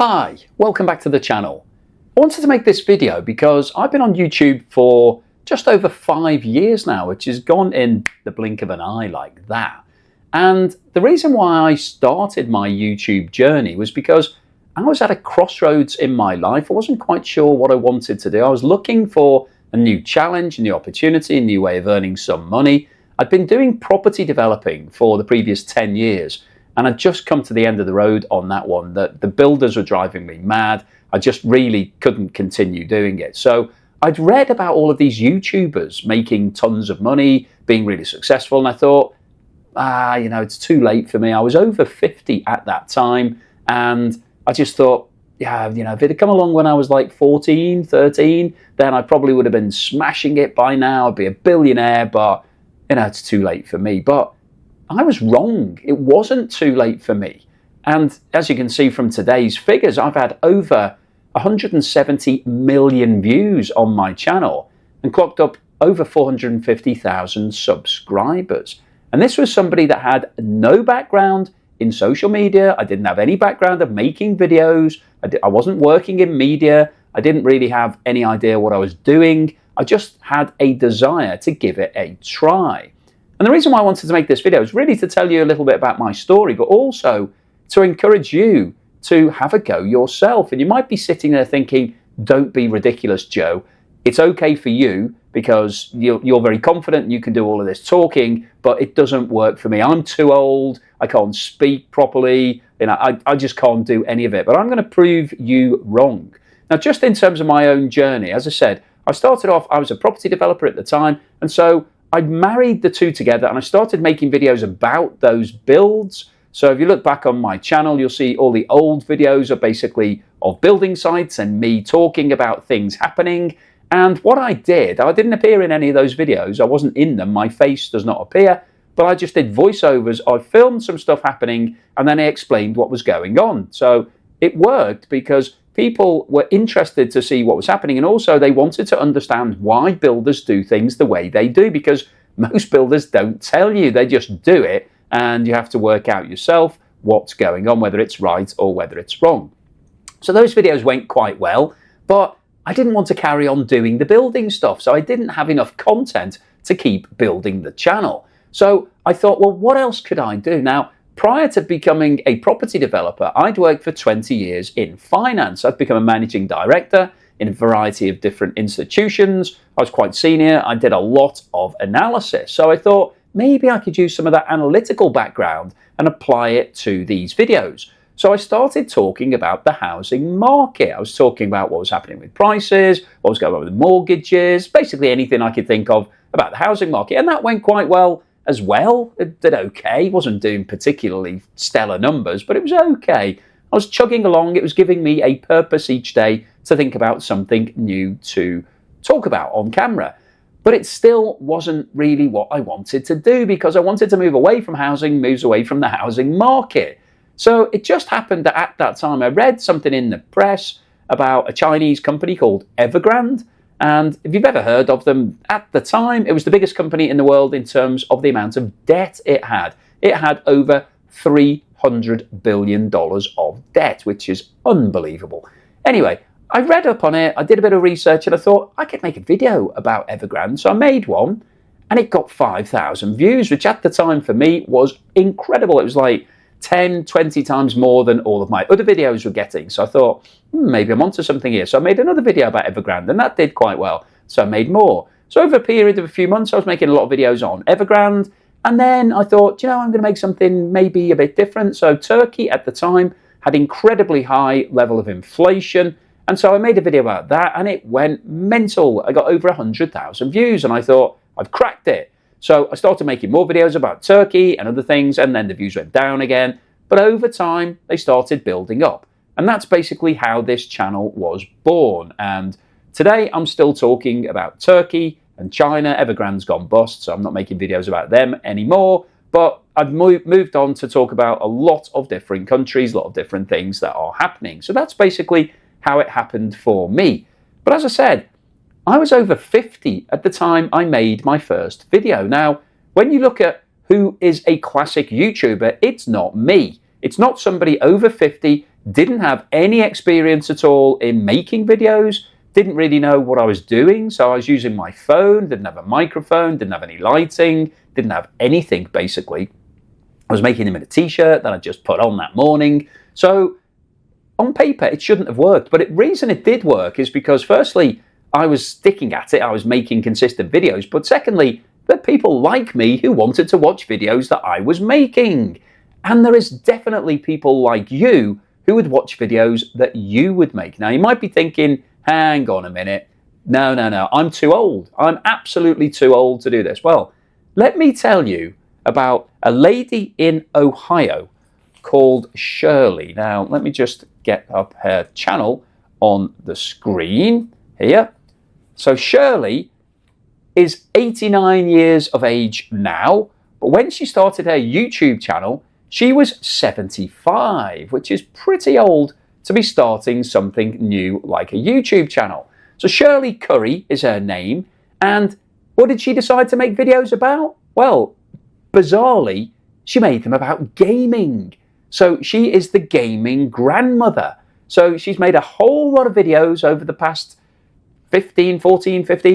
Hi, welcome back to the channel. I wanted to make this video because I've been on YouTube for just over 5 years now, which has gone in the blink of an eye like that. And the reason why I started my YouTube journey was because I was at a crossroads in my life. I wasn't quite sure what I wanted to do. I was looking for a new challenge, a new opportunity, a new way of earning some money. I'd been doing property developing for the previous 10 years. And I'd just come to the end of the road on that one. The builders were driving me mad. I just really couldn't continue doing it. So I'd read about all of these YouTubers making tons of money, being really successful. And I thought, it's too late for me. I was over 50 at that time. And I just thought, if it had come along when I was like 14, 13, then I probably would have been smashing it by now. I'd be a billionaire, but it's too late for me. But I was wrong. It wasn't too late for me. And as you can see from today's figures, I've had over 170 million views on my channel and clocked up over 450,000 subscribers. And this was somebody that had no background in social media. I didn't have any background of making videos. I wasn't working in media. I didn't really have any idea what I was doing. I just had a desire to give it a try. And the reason why I wanted to make this video is really to tell you a little bit about my story, but also to encourage you to have a go yourself. And you might be sitting there thinking, don't be ridiculous, Joe. It's okay for you because you're very confident and you can do all of this talking, but it doesn't work for me. I'm too old. I can't speak properly. I just can't do any of it. But I'm going to prove you wrong. Now, just in terms of my own journey, as I said, I started off, I was a property developer at the time. And so I married the two together and I started making videos about those builds. So if you look back on my channel, you'll see all the old videos are basically of building sites and me talking about things happening. And what I didn't appear in any of those videos. I wasn't in them. My face does not appear, but I just did voiceovers. I filmed some stuff happening and then I explained what was going on. So it worked because people were interested to see what was happening, and also they wanted to understand why builders do things the way they do, because most builders don't tell you, they just do it, and you have to work out yourself what's going on, whether it's right or whether it's wrong. So those videos went quite well, but I didn't want to carry on doing the building stuff, so I didn't have enough content to keep building the channel. So I thought, well, what else could I do? Now, prior to becoming a property developer, I'd worked for 20 years in finance. I'd become a managing director in a variety of different institutions. I was quite senior. I did a lot of analysis. So I thought maybe I could use some of that analytical background and apply it to these videos. So I started talking about the housing market. I was talking about what was happening with prices, what was going on with mortgages, basically anything I could think of about the housing market. And that went quite well as well. It did okay. It wasn't doing particularly stellar numbers, but it was okay. I was chugging along. It was giving me a purpose each day to think about something new to talk about on camera. But it still wasn't really what I wanted to do, because I wanted to move away from housing, moves away from the housing market. So it just happened that at that time I read something in the press about a Chinese company called Evergrande. And if you've ever heard of them, at the time, it was the biggest company in the world in terms of the amount of debt it had. It had over $300 billion of debt, which is unbelievable. Anyway, I read up on it, I did a bit of research, and I thought I could make a video about Evergrande. So I made one, and it got 5,000 views, which at the time for me was incredible. It was like 10, 20 times more than all of my other videos were getting. So I thought, maybe I'm onto something here. So I made another video about Evergrande, and that did quite well. So I made more. So over a period of a few months, I was making a lot of videos on Evergrande. And then I thought, I'm going to make something maybe a bit different. So Turkey at the time had incredibly high level of inflation. And so I made a video about that, and it went mental. I got over 100,000 views, and I thought, I've cracked it. So I started making more videos about Turkey and other things, and then the views went down again. But over time, they started building up. And that's basically how this channel was born. And today, I'm still talking about Turkey and China. Evergrande's gone bust, so I'm not making videos about them anymore. But I've moved on to talk about a lot of different countries, a lot of different things that are happening. So that's basically how it happened for me. But as I said, I was over 50 at the time I made my first video. Now, when you look at who is a classic YouTuber, it's not me. It's not somebody over 50 didn't have any experience at all in making videos, didn't really know what I was doing. So I was using my phone, didn't have a microphone, didn't have any lighting, didn't have anything basically. I was making them in a t-shirt that I just put on that morning. So on paper, it shouldn't have worked. But the reason it did work is because firstly, I was sticking at it. I was making consistent videos. But secondly, there are people like me who wanted to watch videos that I was making. And there is definitely people like you who would watch videos that you would make. Now, you might be thinking, hang on a minute. No, I'm too old. I'm absolutely too old to do this. Well, let me tell you about a lady in Ohio called Shirley. Now, let me just get up her channel on the screen here. So Shirley is 89 years of age now, but when she started her YouTube channel, she was 75, which is pretty old to be starting something new like a YouTube channel. So Shirley Curry is her name, and what did she decide to make videos about? Well, bizarrely, she made them about gaming. So she is the gaming grandmother. So she's made a whole lot of videos over the past 15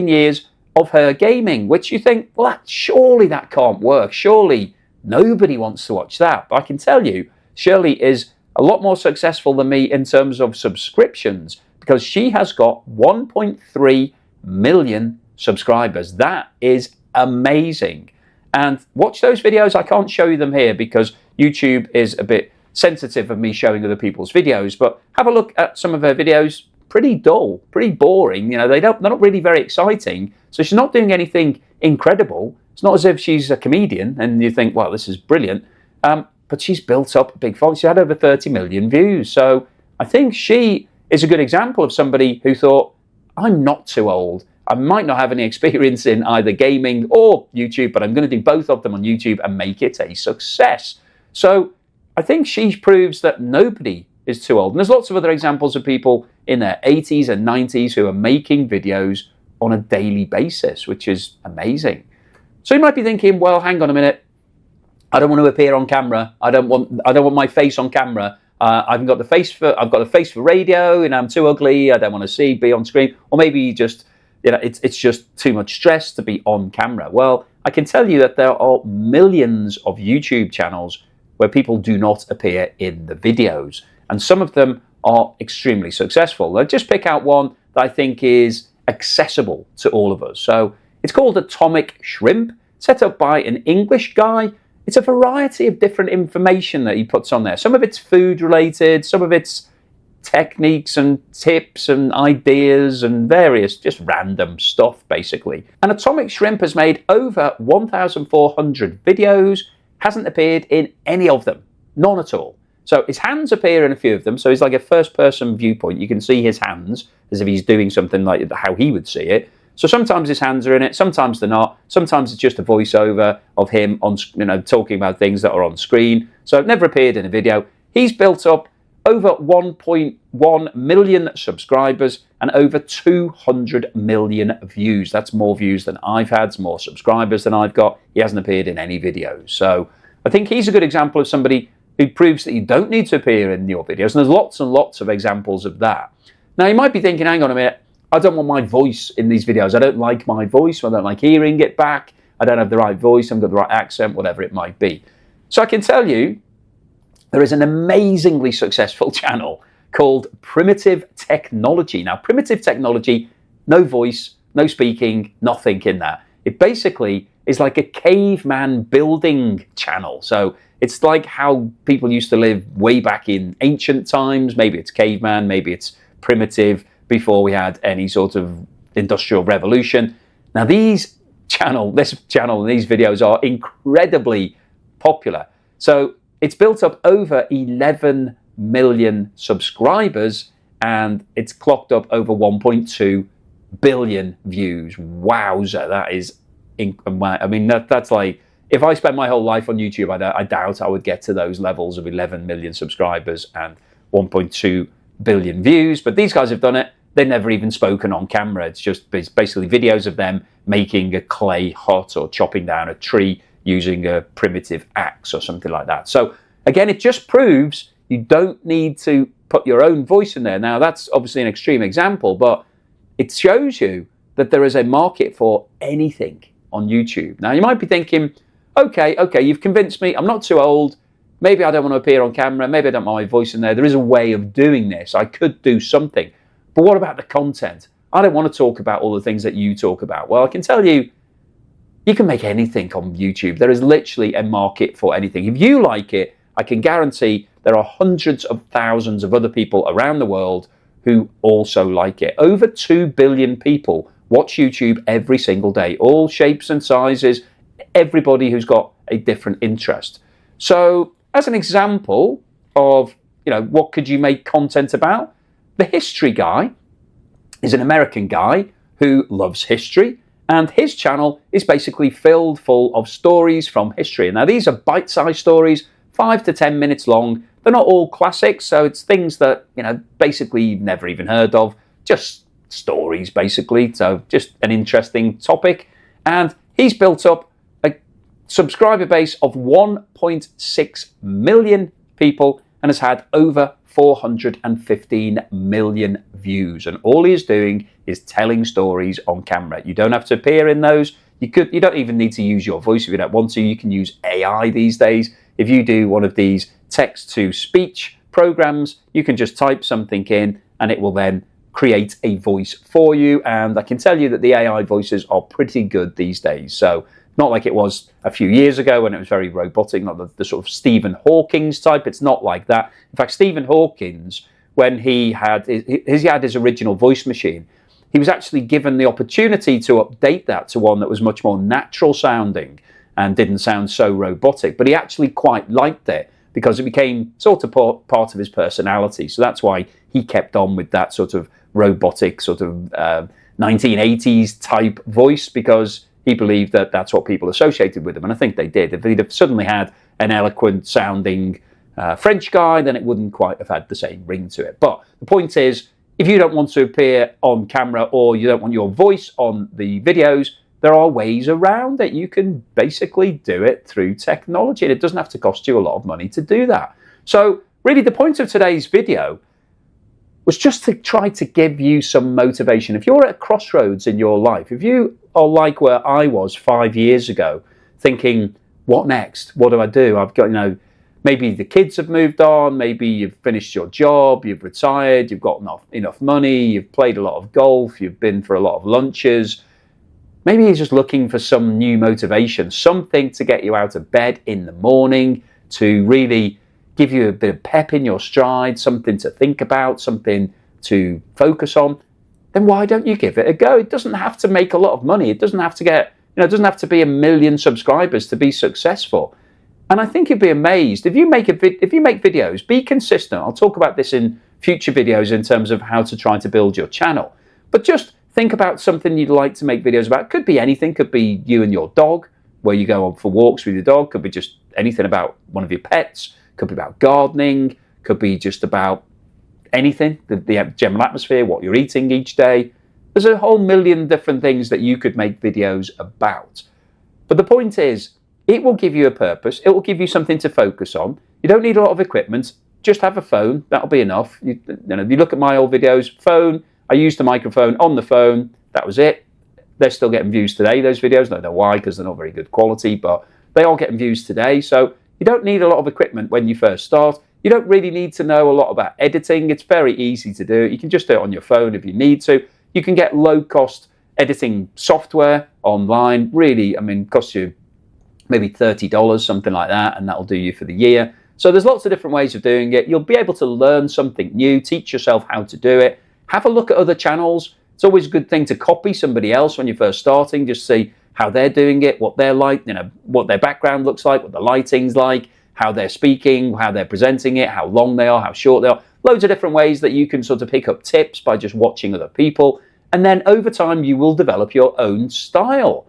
years of her gaming, which you think, well, surely that can't work. Surely nobody wants to watch that. But I can tell you, Shirley is a lot more successful than me in terms of subscriptions because she has got 1.3 million subscribers. That is amazing. And watch those videos. I can't show you them here because YouTube is a bit sensitive of me showing other people's videos, but have a look at some of her videos. Pretty dull, pretty boring. You know, they're not really very exciting. So she's not doing anything incredible. It's not as if she's a comedian and you think, well, this is brilliant. But she's built up a big following. She had over 30 million views. So I think she is a good example of somebody who thought, I'm not too old. I might not have any experience in either gaming or YouTube, but I'm going to do both of them on YouTube and make it a success. So I think she proves that nobody is too old. And there's lots of other examples of people in their 80s and 90s who are making videos on a daily basis, which is amazing. So you might be thinking, well, hang on a minute. I don't want to appear on camera. I don't want my face on camera. I've got the face for radio, and I'm too ugly. I don't want to be on screen. Or maybe just, it's just too much stress to be on camera. Well, I can tell you that there are millions of YouTube channels where people do not appear in the videos. And some of them are extremely successful. I'll just pick out one that I think is accessible to all of us. So it's called Atomic Shrimp, set up by an English guy. It's a variety of different information that he puts on there. Some of it's food related, some of it's techniques and tips and ideas and various just random stuff, basically. And Atomic Shrimp has made over 1,400 videos, hasn't appeared in any of them, none at all. So his hands appear in a few of them, so it's like a first-person viewpoint. You can see his hands as if he's doing something like how he would see it. So sometimes his hands are in it, sometimes they're not. Sometimes it's just a voiceover of him on, talking about things that are on screen. So it never appeared in a video. He's built up over 1.1 million subscribers and over 200 million views. That's more views than I've had, it's more subscribers than I've got. He hasn't appeared in any videos. So I think he's a good example of somebody who proves that you don't need to appear in your videos. And there's lots and lots of examples of that. Now, you might be thinking, hang on a minute, I don't want my voice in these videos. I don't like my voice. I don't like hearing it back. I don't have the right voice. I haven't got the right accent, whatever it might be. So I can tell you, there is an amazingly successful channel called Primitive Technology. Now, Primitive Technology, no voice, no speaking, nothing in that. It basically is like a caveman building channel. So it's like how people used to live way back in ancient times. Maybe it's caveman, maybe it's primitive, before we had any sort of industrial revolution. Now this channel and these videos are incredibly popular. So it's built up over 11 million subscribers and it's clocked up over 1.2 billion views. Wowza, that is, that's like, if I spent my whole life on YouTube, I doubt I would get to those levels of 11 million subscribers and 1.2 billion views. But these guys have done it. They've never even spoken on camera. It's basically videos of them making a clay hut or chopping down a tree using a primitive axe or something like that. So again, it just proves You don't need to put your own voice in there. Now, that's obviously an extreme example, but it shows you that there is a market for anything on YouTube. Now, you might be thinking, okay, you've convinced me. I'm not too old. Maybe I don't want to appear on camera. Maybe I don't want my voice in there. There is a way of doing this. I could do something. But what about the content? I don't want to talk about all the things that you talk about. Well, I can tell you, you can make anything on YouTube. There is literally a market for anything. If you like it, I can guarantee there are hundreds of thousands of other people around the world who also like it. Over 2 billion people watch YouTube every single day, all shapes and sizes, everybody who's got a different interest. So as an example of, what could you make content about? The History Guy is an American guy who loves history, and his channel is basically filled full of stories from history. Now, these are bite-sized stories, 5 to 10 minutes long. They're not all classics, so it's things that, basically you've never even heard of, just stories, basically. So just an interesting topic. And he's built up a subscriber base of 1.6 million people and has had over 415 million views. And all he is doing is telling stories on camera. You don't have to appear in those. You don't even need to use your voice if you don't want to. You can use AI these days. If you do one of these text-to-speech programs, you can just type something in and it will then create a voice for you. And I can tell you that the AI voices are pretty good these days. So not like it was a few years ago when it was very robotic, not the sort of Stephen Hawking's type. It's not like that. In fact, Stephen Hawking's, when he had his original voice machine, he was actually given the opportunity to update that to one that was much more natural sounding and didn't sound so robotic. But he actually quite liked it because it became sort of part of his personality. So that's why he kept on with that sort of robotic, sort of 1980s type voice, because he believed that that's what people associated with him. And I think they did. If he'd have suddenly had an eloquent sounding French guy, then it wouldn't quite have had the same ring to it. But the point is, if you don't want to appear on camera or you don't want your voice on the videos, there are ways around it. You can basically do it through technology, and it doesn't have to cost you a lot of money to do that. So really the point of today's video was just to try to give you some motivation. If you're at a crossroads in your life, if you are like where I was 5 years ago, thinking, what next? What do I do? I've got, maybe the kids have moved on, maybe you've finished your job, you've retired, you've got enough money, you've played a lot of golf, you've been for a lot of lunches. Maybe you're just looking for some new motivation, something to get you out of bed in the morning, to really give you a bit of pep in your stride, something to think about, something to focus on. Then why don't you give it a go? It doesn't have to make a lot of money. It doesn't have to get, it doesn't have to be 1 million subscribers to be successful. And I think you'd be amazed if you make videos, be consistent. I'll talk about this in future videos in terms of how to try to build your channel. But just think about something you'd like to make videos about. Could be anything. Could be you and your dog, where you go on for walks with your dog. Could be just anything about one of your pets. Could be about gardening. Could be just about anything, the general atmosphere, what you're eating each day. There's a whole million different things that you could make videos about. But the point is, it will give you a purpose. It will give you something to focus on. You don't need a lot of equipment. Just have a phone. That'll be enough. If you look at my old videos, phone, I used the microphone on the phone. That was it. They're still getting views today, those videos. I don't know why, because they're not very good quality, but they are getting views today. So you don't need a lot of equipment when you first start. You don't really need to know a lot about editing. It's very easy to do. You can just do it on your phone if you need to. You can get low-cost editing software online. Really, costs you maybe $30, something like that, and that'll do you for the year. So there's lots of different ways of doing it. You'll be able to learn something new, teach yourself how to do it. Have a look at other channels. It's always a good thing to copy somebody else when you're first starting. Just see how they're doing it, what they're like, what their background looks like, what the lighting's like, how they're speaking, how they're presenting it, how long they are, how short they are. Loads of different ways that you can sort of pick up tips by just watching other people. And then over time, you will develop your own style.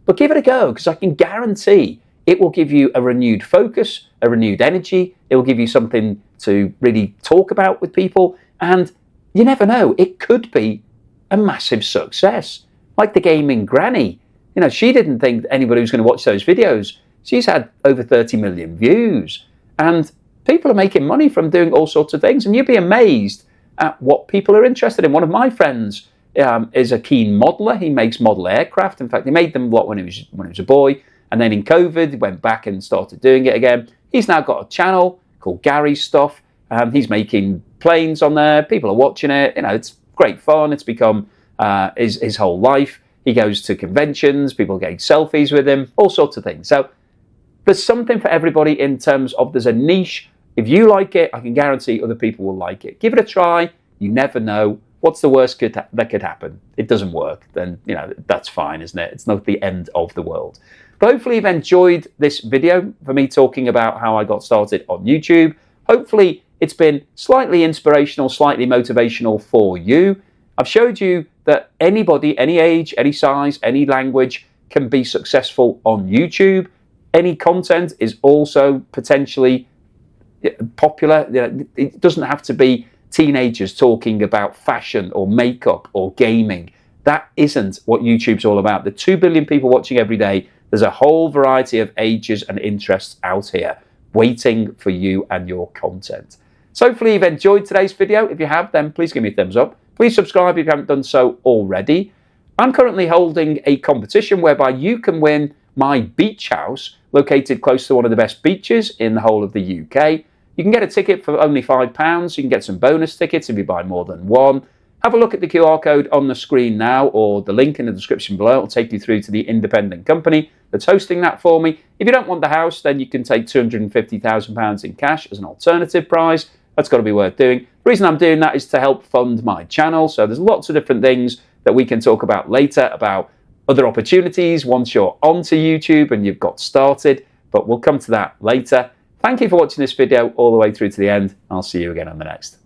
But give it a go, because I can guarantee it will give you a renewed focus, a renewed energy. It will give you something to really talk about with people. And you never know, it could be a massive success. Like the gaming granny. She didn't think that anybody was going to watch those videos. She's had over 30 million views. And people are making money from doing all sorts of things, and you'd be amazed at what people are interested in. One of my friends is a keen modeler. He makes model aircraft. In fact, he made them a lot when he was a boy, and then in COVID, he went back and started doing it again. He's now got a channel called Gary's Stuff. He's making planes on there. People are watching it. You know, it's great fun. It's become his whole life. He goes to conventions. People are getting selfies with him. All sorts of things. So there's something for everybody in terms of there's a niche. If you like it, I can guarantee other people will like it. Give it a try. You never know. What's the worst that could happen? It doesn't work. Then, you know, that's fine, isn't it? It's not the end of the world. But hopefully you've enjoyed this video for me talking about how I got started on YouTube. Hopefully it's been slightly inspirational, slightly motivational for you. I've showed you that anybody, any age, any size, any language can be successful on YouTube. Any content is also potentially popular. It doesn't have to be teenagers talking about fashion or makeup or gaming. That isn't what YouTube's all about. The 2 billion people watching every day, there's a whole variety of ages and interests out here waiting for you and your content. So hopefully you've enjoyed today's video. If you have, then please give me a thumbs up. Please subscribe if you haven't done so already. I'm currently holding a competition whereby you can win my beach house located close to one of the best beaches in the whole of the UK. You can get a ticket for only £5. You can get some bonus tickets if you buy more than one. Have a look at the QR code on the screen now, or the link in the description below. It'll take you through to the independent company that's hosting that for me. If you don't want the house, then you can take £250,000 in cash as an alternative prize. That's got to be worth doing. The reason I'm doing that is to help fund my channel. So there's lots of different things that we can talk about later, about other opportunities once you're onto YouTube and you've got started, but we'll come to that later. Thank you for watching this video all the way through to the end. I'll see you again on the next.